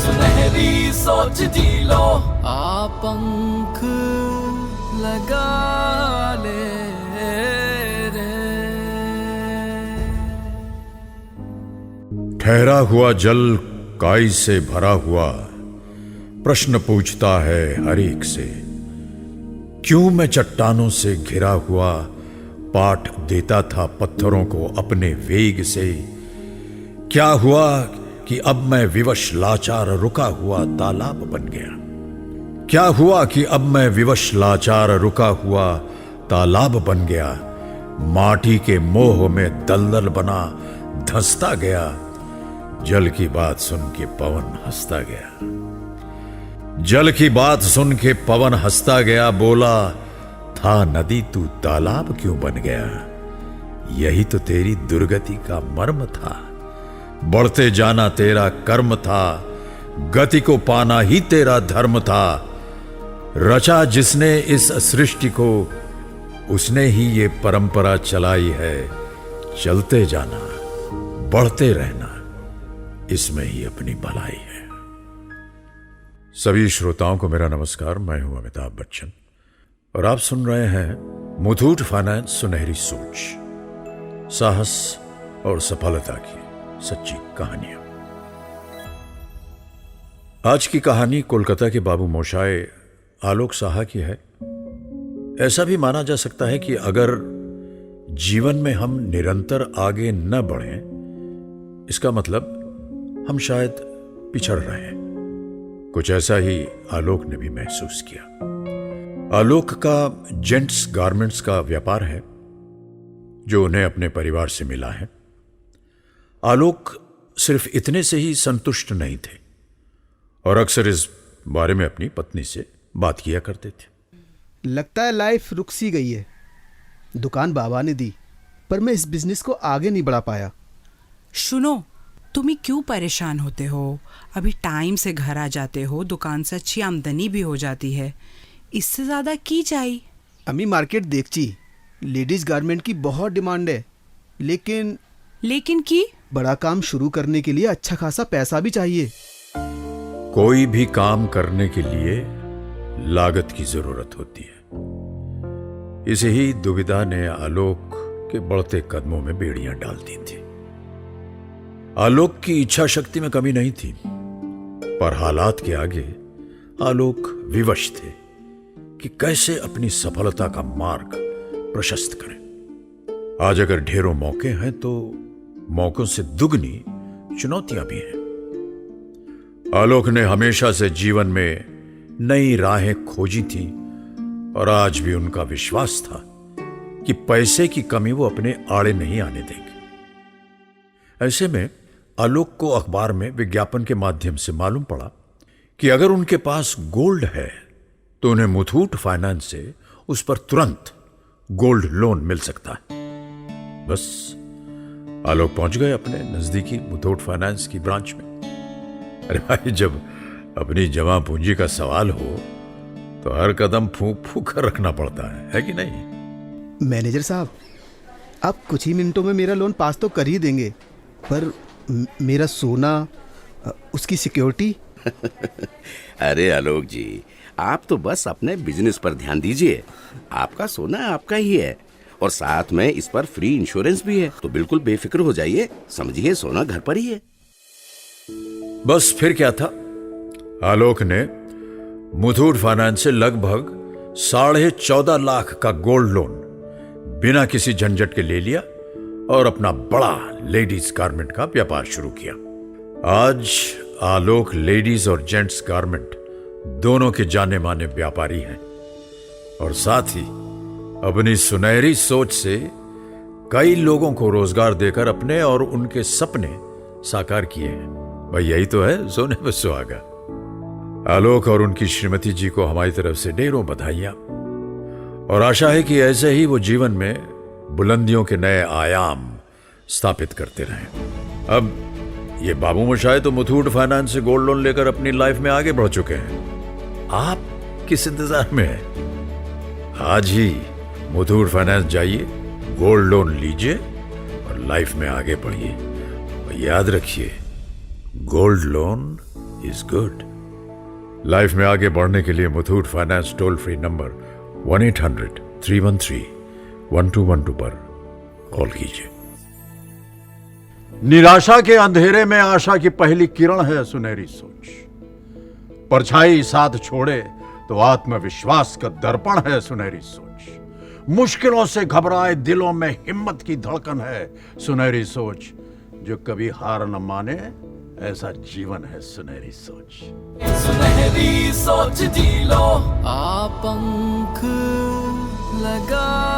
सुनहरी सोच जी लो, आ पंख लगा ले रे। ठहरा हुआ जल काई से भरा हुआ प्रश्न पूछता है हर एक से, क्यों मैं चट्टानों से घिरा हुआ पाठ देता था पत्थरों को अपने वेग से। क्या हुआ कि अब मैं विवश लाचार रुका हुआ तालाब बन गया। क्या हुआ कि अब मैं विवश लाचार रुका हुआ तालाब बन गया। माटी के मोह में दलदल बना धंसता गया। जल की बात सुन के पवन हंसता गया। जल की बात सुन के पवन हंसता गया। बोला था नदी तू तालाब क्यों बन गया। यही तो तेरी दुर्गति का मर्म था। बढ़ते जाना तेरा कर्म था। गति को पाना ही तेरा धर्म था। रचा जिसने इस सृष्टि को उसने ही ये परंपरा चलाई है। चलते जाना बढ़ते रहना इसमें ही अपनी भलाई है। सभी श्रोताओं को मेरा नमस्कार। मैं हूं अमिताभ बच्चन और आप सुन रहे हैं मुथूट फाइनेंस सुनहरी सोच, साहस और सफलता की सच्ची कहानियां। आज की कहानी कोलकाता के बाबू मोशाय आलोक साहा की है। ऐसा भी माना जा सकता है कि अगर जीवन में हम निरंतर आगे न बढ़ें, इसका मतलब हम शायद पिछड़ रहे हैं। कुछ ऐसा ही आलोक ने भी महसूस किया। आलोक का जेंट्स गारमेंट्स का व्यापार है जो उन्हें अपने परिवार से मिला है। आलोक सिर्फ इतने से ही संतुष्ट नहीं थे और अक्सर इस बारे में अपनी पत्नी से बात किया करते थे। लगता है लाइफ रुक सी गई है। दुकान बाबा ने दी पर मैं इस बिजनेस को आगे नहीं बढ़ा पाया। सुनो, तुम ही क्यों परेशान होते हो। अभी टाइम से घर आ जाते हो, दुकान से अच्छी आमदनी भी हो जाती है। इससे ज्यादा की चाहिए। अम्मी मार्केट देखची, लेडीज गारमेंट की बहुत डिमांड है। लेकिन की बड़ा काम शुरू करने के लिए अच्छा खासा पैसा भी चाहिए। कोई भी काम करने के लिए लागत की जरूरत होती है। इसे ही दुविधा ने आलोक के बढ़ते कदमों में बेड़ियां डाल दी थी। आलोक की इच्छा शक्ति में कमी नहीं थी, पर हालात के आगे आलोक विवश थे कि कैसे अपनी सफलता का मार्ग प्रशस्त करें। आज अगर ढेरों मौके हैं तो मौकों से दुगनी चुनौतियां भी हैं। आलोक ने हमेशा से जीवन में नई राहें खोजी थी और आज भी उनका विश्वास था कि पैसे की कमी वो अपने आड़े नहीं आने देंगे। ऐसे में आलोक को अखबार में विज्ञापन के माध्यम से मालूम पड़ा कि अगर उनके पास गोल्ड है तो उन्हें मुथूट फाइनेंस से उस पर तुरंत गोल्ड लोन मिल सकता है। बस आलोक पहुंच गए अपने नजदीकी मुथूट फाइनेंस की ब्रांच में। अरे भाई, जब अपनी जमा पूंजी का सवाल हो तो हर कदम फूंक फूंक कर रखना पड़ता है कि नहीं। मैनेजर साहब, आप कुछ ही मिनटों में मेरा लोन पास तो कर ही देंगे, पर मेरा सोना, उसकी सिक्योरिटी। अरे आलोक जी, आप तो बस अपने बिजनेस पर ध्यान दीजिए। आपका सोना आपका ही है और साथ में इस पर फ्री इंश्योरेंस भी है, तो बिल्कुल बेफिक्र हो जाइए। समझिए, सोना घर पर ही है। बस फिर क्या था, आलोक ने मुथूट फाइनेंस से लगभग 14.5 लाख का गोल्ड लोन बिना किसी झंझट के ले लिया और अपना बड़ा लेडीज गारमेंट का व्यापार शुरू किया। आज आलोक लेडीज और जेंट्स गारमेंट दोनों के जाने माने व्यापारी हैं और साथ ही अपनी सुनहरी सोच से कई लोगों को रोजगार देकर अपने और उनके सपने साकार किए हैं। भाई, यही तो है सोने पे सुहागा। आलोक और उनकी श्रीमती जी को हमारी तरफ से ढेरों बधाइयां और आशा है कि ऐसे ही वो जीवन में बुलंदियों के नए आयाम स्थापित करते रहें। अब ये बाबू मोशाय तो मुथूट फाइनेंस से गोल्ड लोन लेकर अपनी लाइफ में आगे बढ़ चुके हैं। आप किस इंतजार में हैं? आज ही मुथूट फाइनेंस जाइए, गोल्ड लोन लीजिए और लाइफ में आगे बढ़िए। और याद रखिए, gold loan is good. Life में आगे बढ़ने के लिए Muthoot finance toll free number 1-800-313-1212 पर कॉल कीजिए। निराशा के अंधेरे में आशा की पहली किरण है सुनहरी सोच। परछाई साथ छोड़े तो आत्मविश्वास का दर्पण है सुनहरी सोच। मुश्किलों से घबराए दिलों में हिम्मत की धड़कन है सुनहरी सोच। जो कभी हार न माने ऐसा जीवन है सुनहरी सोच। सुनहरी सोच जी लो, आप पंख लगा